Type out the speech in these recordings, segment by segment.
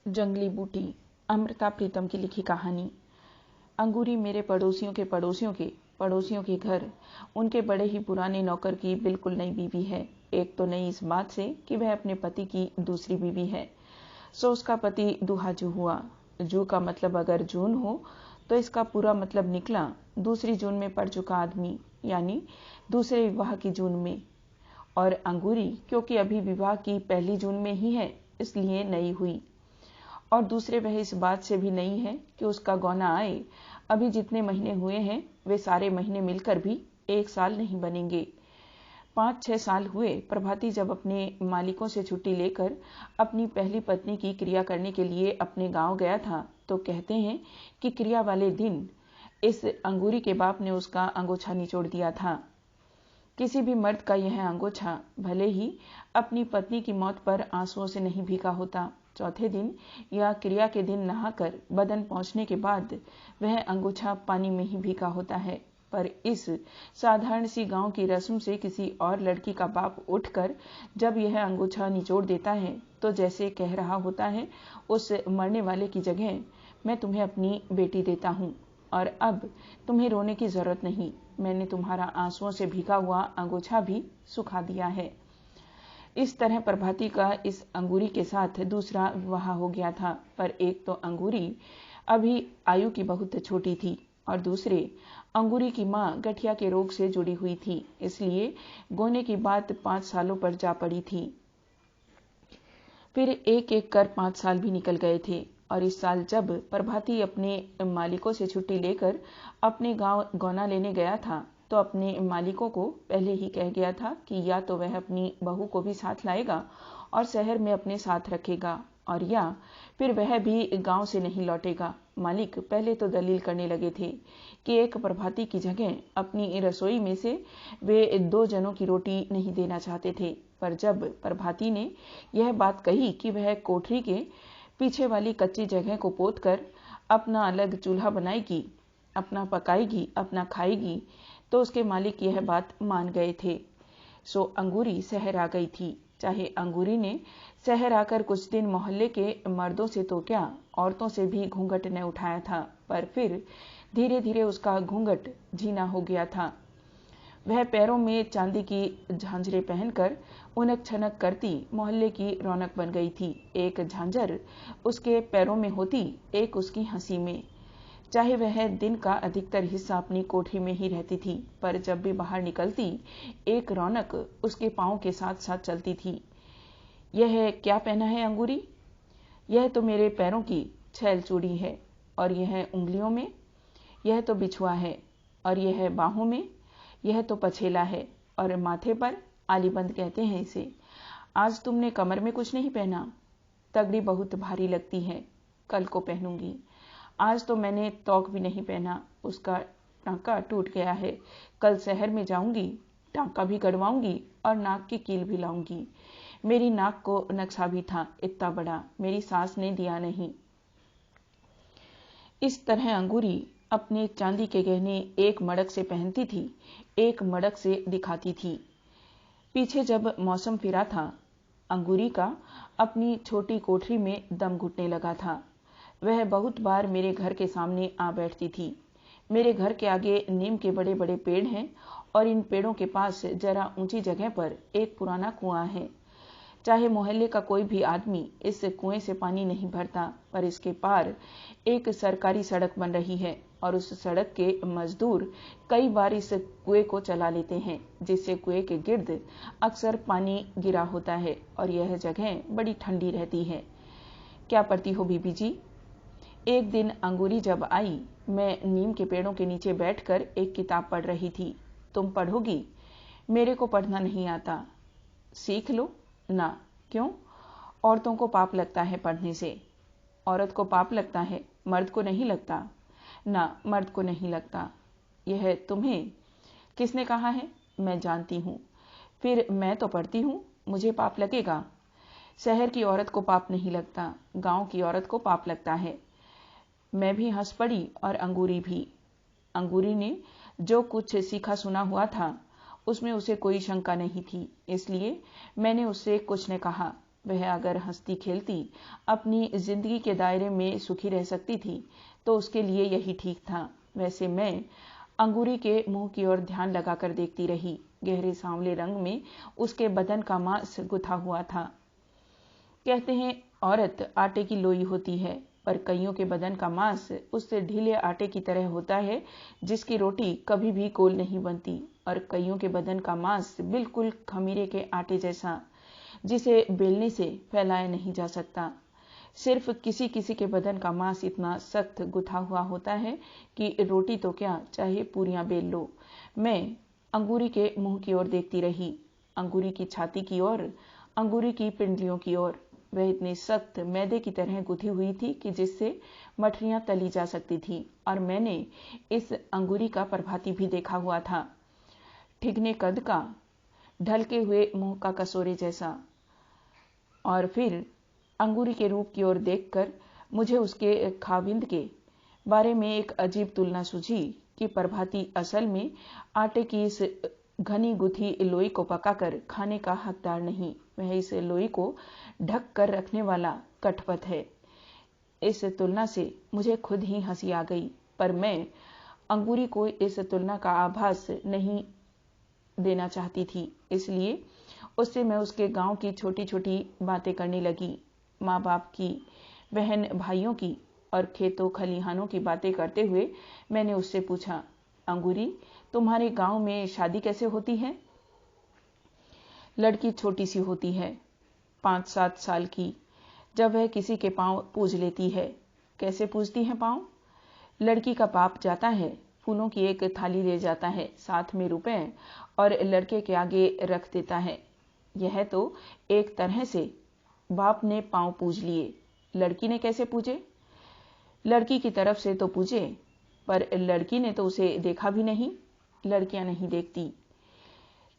जंगली बूटी। अमृता प्रीतम की लिखी कहानी। अंगूरी मेरे पड़ोसियों के पड़ोसियों के घर उनके बड़े ही पुराने नौकर की बिल्कुल नई बीवी है। एक तो नई इस बात से कि वह अपने पति की दूसरी बीवी है। सो उसका पति दुहाजू हुआ। जू का मतलब अगर जून हो तो इसका पूरा मतलब निकला दूसरी जून में पड़ चुका आदमी, यानी दूसरे विवाह की जून में। और अंगूरी क्योंकि अभी विवाह की पहली जून में ही है, इसलिए नई हुई। और दूसरे वह इस बात से भी नहीं है कि उसका गौना आए अभी जितने महीने हुए हैं वे सारे महीने मिलकर भी 1 साल नहीं बनेंगे। 5-6 साल हुए प्रभाती जब अपने मालिकों से छुट्टी लेकर अपनी पहली पत्नी की क्रिया करने के लिए अपने गांव गया था, तो कहते हैं कि क्रिया वाले दिन इस अंगूरी के बाप ने उसका अंगोछा निचोड़ दिया था। किसी भी मर्द का यह अंगोछा भले ही अपनी पत्नी की मौत पर आंसुओं से नहीं भीगा होता, चौथे दिन या क्रिया के दिन नहाकर बदन पहुंचने के बाद वह अंगोछा पानी में ही भीगा होता है। पर इस साधारण सी गांव की रस्म से किसी और लड़की का बाप उठकर जब यह अंगोछा निचोड़ देता है तो जैसे कह रहा होता है उस मरने वाले की जगह मैं तुम्हें अपनी बेटी देता हूँ और अब तुम्हें रोने की जरूरत नहीं, मैंने तुम्हारा आंसुओं से भीगा हुआ अंगोछा भी सुखा दिया है। इस तरह प्रभाती का इस अंगूरी के साथ दूसरा विवाह हो गया था। पर एक तो अंगूरी अभी आयु की बहुत छोटी थी और दूसरे अंगूरी की मां गठिया के रोग से जुड़ी हुई थी, इसलिए गोने की बात 5 सालों पर जा पड़ी थी। फिर एक एक कर 5 साल भी निकल गए थे और इस साल जब प्रभाती अपने मालिकों से छुट्टी लेकर अपने गांव गौना लेने गया था तो अपने मालिकों को पहले ही कह गया था कि या तो वह अपनी बहू को भी साथ लाएगा और शहर में अपने साथ रखेगा और या फिर वह भी गांव से नहीं लौटेगा। मालिक पहले तो दलील करने लगे थे कि एक प्रभाती की जगह अपनी रसोई में से वे 2 जनों की रोटी नहीं देना चाहते थे। पर जब प्रभाती ने यह बात कही कि वह कोठरी के पीछे वाली कच्ची जगह को पोतकर अपना अलग चूल्हा बनाएगी, अपना पकाएगी, अपना खाएगी, तो उसके मालिक यह बात मान गए थे। सो अंगूरी शहर आ गई थी। चाहे अंगूरी ने शहर आकर कुछ दिन मोहल्ले के मर्दों से तो क्या औरतों से भी घूंघट न उठाया था, पर फिर धीरे धीरे उसका घूंघट झीना हो गया था। वह पैरों में चांदी की झांझरें पहनकर उनक छनक करती मोहल्ले की रौनक बन गई थी। एक झांझर उसके पैरों में होती, एक उसकी हंसी में। चाहे वह दिन का अधिकतर हिस्सा अपनी कोठरी में ही रहती थी, पर जब भी बाहर निकलती एक रौनक उसके पांव के साथ साथ चलती थी। यह क्या पहना है अंगूरी? यह तो मेरे पैरों की छैल चूड़ी है, और यह उंगलियों में, यह तो बिछुआ है, और यह बाहों में, यह तो पछेला है, और माथे पर आलीबंद कहते हैं इसे। आज तुमने कमर में कुछ नहीं पहना? तगड़ी बहुत भारी लगती है, कल को पहनूंगी। आज तो मैंने तौक भी नहीं पहना, उसका टांका टूट गया है। कल शहर में जाऊंगी, टांका भी कटवाऊंगी और नाक की कील भी लाऊंगी। मेरी नाक को नक्शा भी था इतना बड़ा, मेरी सास ने दिया नहीं। इस तरह अंगूरी अपने चांदी के गहने एक मड़क से पहनती थी, एक मड़क से दिखाती थी। पीछे जब मौसम फिरा था, अंगूरी का अपनी छोटी कोठरी में दम घुटने लगा था। वह बहुत बार मेरे घर के सामने आ बैठती थी। मेरे घर के आगे नीम के बड़े बड़े पेड़ हैं और इन पेड़ों के पास जरा ऊंची जगह पर एक पुराना कुआं है। चाहे मोहल्ले का कोई भी आदमी इस कुएं से पानी नहीं भरता, पर इसके पार एक सरकारी सड़क बन रही है और उस सड़क के मजदूर कई बार इस कुएं को चला लेते हैं, जिससे कुएं के गिर्द अक्सर पानी गिरा होता है और यह जगह बड़ी ठंडी रहती है। क्या पढ़ती हो बीबी जी? एक दिन अंगूरी जब आई, मैं नीम के पेड़ों के नीचे बैठकर एक किताब पढ़ रही थी। तुम पढ़ोगी? मेरे को पढ़ना नहीं आता। सीख लो ना। क्यों? औरतों को पाप लगता है पढ़ने से। औरत को पाप लगता है, मर्द को नहीं लगता ना। मर्द को नहीं लगता। यह तुम्हें किसने कहा है? मैं जानती हूँ। फिर मैं तो पढ़ती हूँ, मुझे पाप लगेगा? शहर की औरत को पाप नहीं लगता, गांव की औरत को पाप लगता है। मैं भी हंस पड़ी और अंगूरी भी। अंगूरी ने जो कुछ सीखा सुना हुआ था उसमें उसे कोई शंका नहीं थी, इसलिए मैंने उससे कुछ न कहा। वह अगर हंसती खेलती अपनी जिंदगी के दायरे में सुखी रह सकती थी तो उसके लिए यही ठीक था। वैसे मैं अंगूरी के मुंह की ओर ध्यान लगाकर देखती रही। गहरे सांवले रंग में उसके बदन का मांस गुथा हुआ था। कहते हैं औरत आटे की लोई होती है, पर कईयों के बदन का मांस उससे ढीले आटे की तरह होता है जिसकी रोटी कभी भी गोल नहीं बनती, और कईयों के बदन का मांस बिल्कुल खमीरे के आटे जैसा, जिसे बेलने से फैलाया नहीं जा सकता। सिर्फ किसी किसी के बदन का मांस इतना सख्त गुथा हुआ होता है कि रोटी तो क्या, चाहे पूरियां बेल लो। मैं अंगूरी के मुंह की ओर देखती रही, अंगूरी की छाती की ओर, अंगूरी की पिंडलियों की ओर। वह इतनी सख्त मैदे की तरह गुथी हुई थी कि जिससे मठरियां तली जा सकती थी, और मैंने इस अंगूरी का प्रभाती भी देखा हुआ था। ठिगने कद का, ढलके हुए मुंह का कसोरे जैसा। और फिर अंगूरी के रूप की ओर देखकर मुझे उसके खाविंद के बारे में एक अजीब तुलना सूझी कि प्रभाती असल में आटे की इस घनी गुथी लोई को पकाकर खाने का हकदार नहीं, वह इस लोई को ढक कर रखने वाला कठपत है। इस तुलना से मुझे खुद ही हंसी आ गई, पर मैं अंगूरी को इस तुलना का आभास नहीं देना चाहती थी, इसलिए उससे मैं उसके गांव की छोटी छोटी बातें करने लगी। माँ बाप की, बहन भाइयों की और खेतों खलिहानों की बातें करते हुए मैंने उससे पूछा, अंगूरी, तुम्हारे गांव में शादी कैसे होती है? लड़की छोटी सी होती है, 5-7 साल की। जब वह किसी के पांव पूज लेती है। कैसे पूजती है पांव? लड़की का बाप जाता है, फूलों की एक थाली ले जाता है, साथ में रुपए, और लड़के के आगे रख देता है। यह तो एक तरह से बाप ने पांव पूज लिए। लड़की ने कैसे पूजे? लड़की की तरफ से तो पूजे, पर लड़की ने तो उसे देखा भी नहीं। लड़कियां नहीं देखती,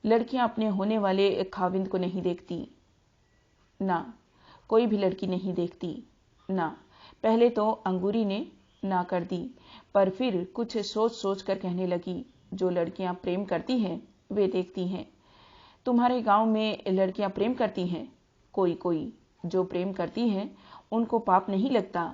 लड़कियां अपने होने वाले खाविंद को नहीं देखती ना, कोई भी लड़की नहीं देखती ना। पहले तो अंगूरी ने ना कर दी, पर फिर कुछ सोच सोच कर कहने लगी, जो लड़कियां प्रेम करती हैं वे देखती हैं। तुम्हारे गांव में लड़कियां प्रेम करती हैं? कोई कोई जो प्रेम करती हैं उनको पाप नहीं लगता।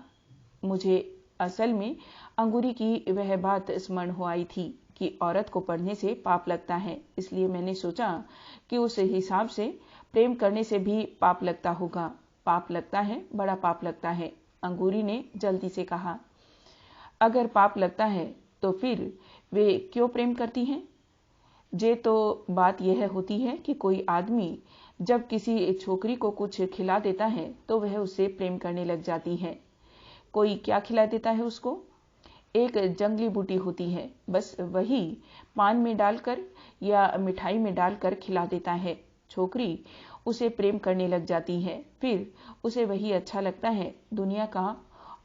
मुझे असल में अंगूरी की वह बात स्मरण हो आई थी कि औरत को पढ़ने से पाप लगता है, इसलिए मैंने सोचा कि उस हिसाब से प्रेम करने से भी पाप लगता होगा। पाप लगता है, बड़ा पाप लगता है, अंगूरी ने जल्दी से कहा। अगर पाप लगता है तो फिर वे क्यों प्रेम करती हैं? जे तो बात यह होती है कि कोई आदमी जब किसी छोकरी को कुछ खिला देता है तो वह उससे प्रेम करने लग जाती है। कोई क्या खिला देता है उसको? एक जंगली बूटी होती है, बस वही पान में डालकर या मिठाई में डालकर खिला देता है। छोकरी उसे प्रेम करने लग जाती है, फिर उसे वही अच्छा लगता है, दुनिया का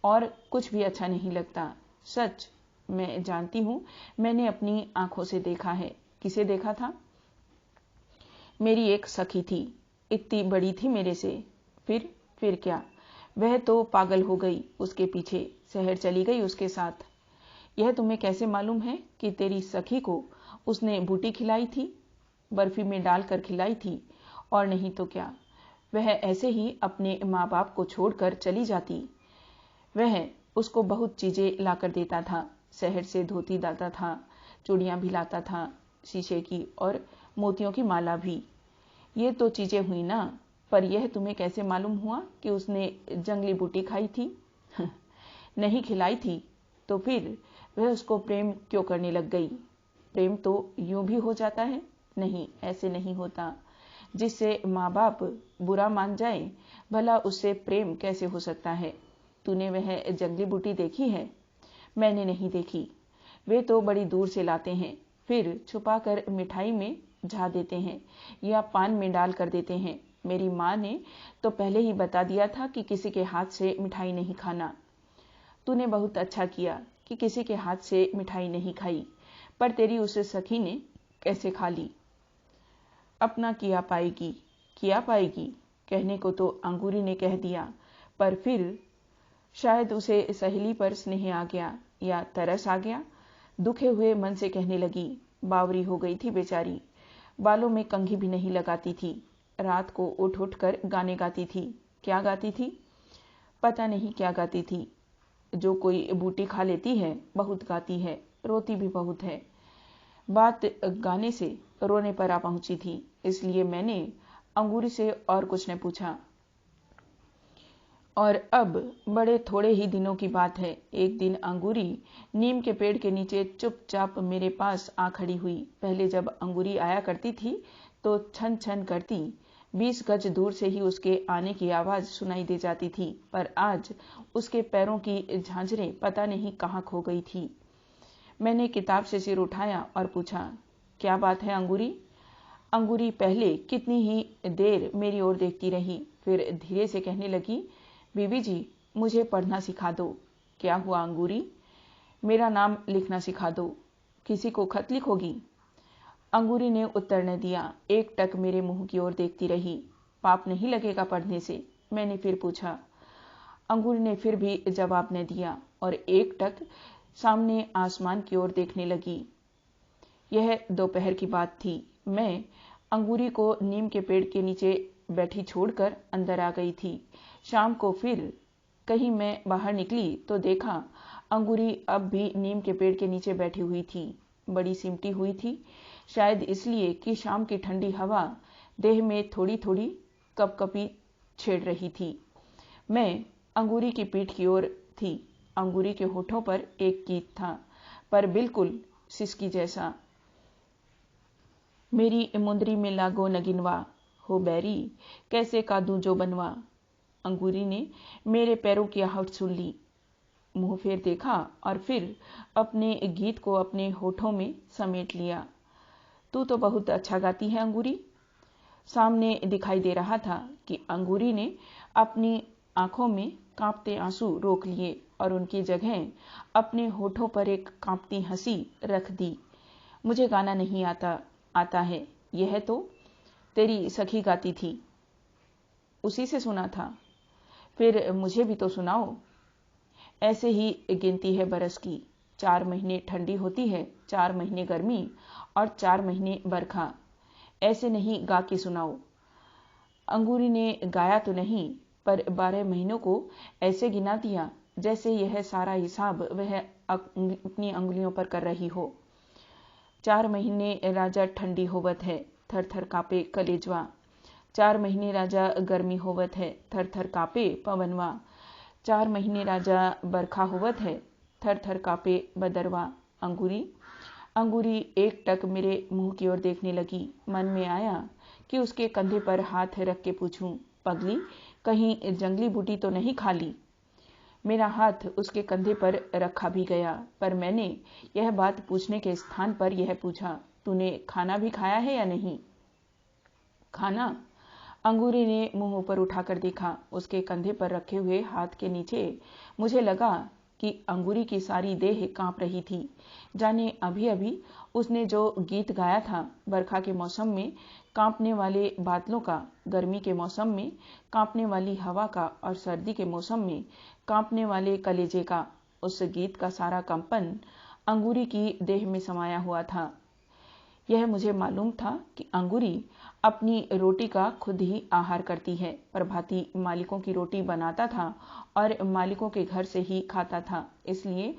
और कुछ भी अच्छा नहीं लगता। सच, मैं जानती हूँ, मैंने अपनी आंखों से देखा है। किसे देखा था? मेरी एक सखी थी, इतनी बड़ी थी मेरे से। फिर क्या? वह तो पागल हो गई, उसके पीछे शहर चली गई उसके साथ। यह तुम्हें कैसे मालूम है कि तेरी सखी को उसने बूटी खिलाई थी? बर्फी में डालकर खिलाई थी, और नहीं तो क्या। वह ऐसे ही अपने माँ बाप को छोड़कर चली जाती। वह उसको बहुत चीजें लाकर देता था, शहर से धोती लाता था, चूड़ियां भी लाता था, शीशे की और मोतियों की माला भी। ये तो चीजें हुई ना, पर यह तुम्हें कैसे मालूम हुआ कि उसने जंगली बूटी खाई थी? नहीं खिलाई थी तो फिर वह उसको प्रेम क्यों करने लग गई? प्रेम तो यूं भी हो जाता है। नहीं, ऐसे नहीं होता। जिससे माँ बाप बुरा मान जाए, भला उससे प्रेम कैसे हो सकता है? तूने वह जंगली बूटी देखी है? मैंने नहीं देखी। वे तो बड़ी दूर से लाते हैं, फिर छुपाकर मिठाई में झा देते हैं या पान में डाल कर देते हैं। मेरी माँ ने तो पहले ही बता दिया था कि किसी के हाथ से मिठाई नहीं खाना। तूने बहुत अच्छा किया कि किसी के हाथ से मिठाई नहीं खाई, पर तेरी उस सखी ने कैसे खा ली? अपना किया पाएगी कहने को तो अंगूरी ने कह दिया, पर फिर शायद उसे सहेली पर स्नेह आ गया या तरस आ गया। दुखे हुए मन से कहने लगी, बावरी हो गई थी बेचारी, बालों में कंघी भी नहीं लगाती थी, रात को उठ उठ कर गाने गाती थी। क्या गाती थी? पता नहीं क्या गाती थी। जो कोई बूटी खा लेती है बहुत गाती है, रोती भी बहुत है। बात गाने से रोने पर आ पहुंची थी, इसलिए मैंने अंगूरी से और कुछ न पूछा। और अब बड़े थोड़े ही दिनों की बात है, एक दिन अंगूरी नीम के पेड़ के नीचे चुपचाप मेरे पास आ खड़ी हुई। पहले जब अंगूरी आया करती थी तो छन छन करती 20 गज दूर से ही उसके आने की आवाज सुनाई दे जाती थी, पर आज उसके पैरों की झांझरें पता नहीं कहाँ खो गई थी। मैंने किताब से सिर उठाया और पूछा, क्या बात है अंगूरी? अंगूरी पहले कितनी ही देर मेरी ओर देखती रही, फिर धीरे से कहने लगी, बीबी जी, मुझे पढ़ना सिखा दो। क्या हुआ अंगूरी? मेरा नाम लिखना सिखा दो। किसी को खत लिखोगी? अंगूरी ने उत्तर न दिया, एक टक मेरे मुंह की ओर देखती रही। पाप नहीं लगेगा पढ़ने से? मैंने फिर पूछा। अंगूरी ने फिर भी जवाब न दिया और एक टक सामने आसमान की ओर देखने लगी। यह दोपहर की बात थी। मैं अंगूरी को नीम के पेड़ के नीचे बैठी छोड़कर अंदर आ गई थी। शाम को फिर कहीं मैं बाहर निकली तो देखा अंगूरी अब भी नीम के पेड़ के नीचे बैठी हुई थी। बड़ी सिमटी हुई थी, शायद इसलिए कि शाम की ठंडी हवा देह में थोड़ी थोड़ी कपकपी छेड़ रही थी। मैं अंगूरी की पीठ की ओर थी। अंगूरी के होठों पर एक गीत था, पर बिल्कुल सिसकी जैसा। मेरी मुंदरी में लागो नगिनवा, हो बैरी कैसे कादू जो बनवा। अंगूरी ने मेरे पैरों की आहट सुन ली, मुंह फेर देखा और फिर अपने गीत को अपने होठों में समेट लिया। तू तो बहुत अच्छा गाती है अंगूरी। सामने दिखाई दे रहा था कि अंगूरी ने अपनी आंखों में कांपते आंसू रोक लिए और उनकी जगह अपने होठों पर एक कांपती हंसी रख दी। मुझे गाना नहीं आता है, यह तो तेरी सखी गाती थी, उसी से सुना था। फिर मुझे भी तो सुनाओ। ऐसे ही गिनती है बरस की। 4 महीने ठंडी होती है, 4 महीने गर्मी और 4 महीने बरखा। ऐसे नहीं गा के सुनाओ। अंगूरी ने गाया तो नहीं, पर 12 महीनों को ऐसे गिना दिया जैसे यह सारा हिसाब वह अपनी अंगुलियों पर कर रही हो। 4 महीने राजा ठंडी होवत है, थर थर कापे कलेजवा। 4 महीने राजा गर्मी होवत है, थर थर कापे पवनवा। 4 महीने राजा बरखा होवत है, थर थर कापे बदरवा। अंगूरी एक टक मेरे मुंह की ओर देखने लगी। मन में आया कि उसके कंधे पर हाथ रख के पूछूं, पगली कहीं जंगली बूटी तो नहीं खा ली। मेरा हाथ उसके कंधे पर रखा भी गया, पर मैंने यह बात पूछने के स्थान पर यह पूछा, तूने खाना भी खाया है या नहीं? खाना? अंगूरी ने मुंह ऊपर उठाकर देखा। उसके कंधे पर रखे हुए हाथ के नीचे मुझे लगा कि अंगूरी की सारी देह कांप रही थी। जाने अभी अभी उसने जो गीत गाया था, बरखा के मौसम में कांपने वाले बादलों का, गर्मी के मौसम में कांपने वाली हवा का और सर्दी के मौसम में कांपने वाले कलेजे का, उस गीत का सारा कंपन अंगूरी की देह में समाया हुआ था। यह मुझे मालूम था कि अंगूरी अपनी रोटी का खुद ही आहार करती है। प्रभाती मालिकों की रोटी बनाता था और मालिकों के घर से ही खाता था, इसलिए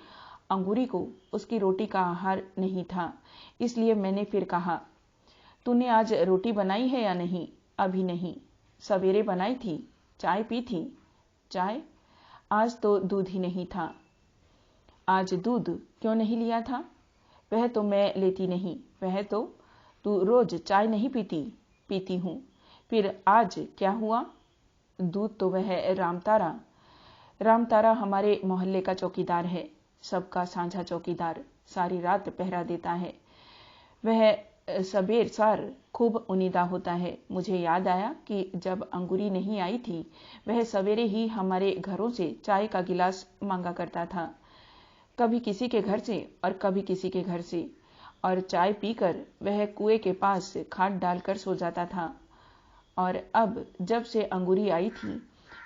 अंगूरी को उसकी रोटी का आहार नहीं था। इसलिए मैंने फिर कहा, तूने आज रोटी बनाई है या नहीं? अभी नहीं। सवेरे बनाई थी। चाय पी थी? चाय? आज तो दूध ही नहीं था। आज दूध क्यों नहीं लिया था? वह तो मैं लेती नहीं। वह तो तू रोज चाय नहीं पीती? पीती हूँ। फिर आज क्या हुआ? दूध तो वह रामतारा हमारे मोहल्ले का चौकीदार है, सबका साझा चौकीदार, सारी रात पहरा देता है। वह सबेर सार खूब उनीदा होता है। मुझे याद आया कि जब अंगूरी नहीं आई थी, वह सवेरे ही हमारे घरों से चाय का गिलास मांगा करता था, कभी किसी के घर से और कभी किसी के घर से, और चाय पीकर वह कुएं के पास खाट डालकर सो जाता था। और अब जब से अंगूरी आई थी,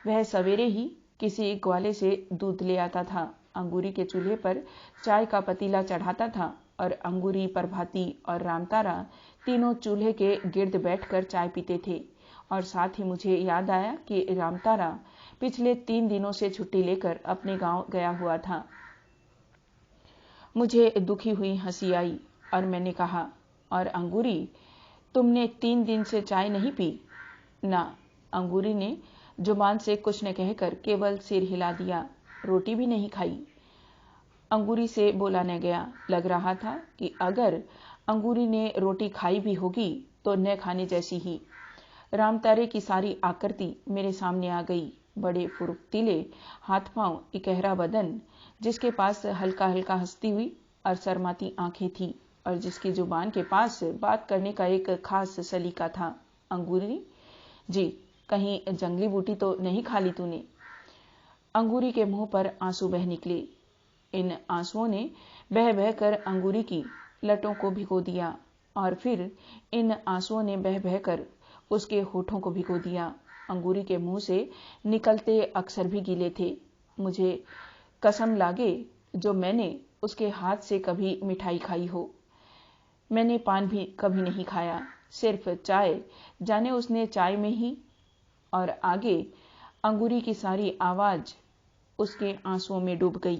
वह सवेरे ही किसी ग्वाले से दूध ले आता था, अंगूरी के चूल्हे पर चाय का पतीला चढ़ाता था और अंगूरी, प्रभाती और रामतारा तीनों चूल्हे के गिर्द बैठकर चाय पीते थे और साथ ही मुझे याद आया कि रामतारा पिछले 3 दिनों से छुट्टी लेकर अपने गांव गया हुआ था। मुझे दुखी हुई हंसी आई और मैंने कहा, और अंगूरी, तुमने 3 दिन से चाय नहीं पी? ना। अंगूरी ने जुबान से कुछ न कहकर केवल सिर हिला दिया। रोटी भी नहीं खाई? अंगूरी से बोला न गया। लग रहा था कि अगर अंगूरी ने रोटी खाई भी होगी तो न खाने जैसी ही। रामतारे की सारी आकृति मेरे सामने आ गई। बड़े फुर्तीले हाथ पांव, इकहरा बदन, जिसके पास हल्का हल्का हंसती हुई और शर्माती आंखें थी और जिसकी जुबान के पास बात करने का एक खास सलीका था। अंगूरी जी, कहीं जंगली बूटी तो नहीं खा ली तूने? अंगूरी के मुंह पर आंसू बह निकले। इन आंसुओं ने बह बह कर अंगूरी की लटों को भिगो दिया और फिर इन आंसुओं ने बह बह कर उसके होठों को भिगो दिया। अंगूरी के मुंह से निकलते अक्षर भी गीले थे। मुझे कसम लागे जो मैंने उसके हाथ से कभी मिठाई खाई हो। मैंने पान भी कभी नहीं खाया, सिर्फ चाय, जाने उसने चाय में ही। और आगे अंगूरी की सारी आवाज उसके आंसुओं में डूब गई।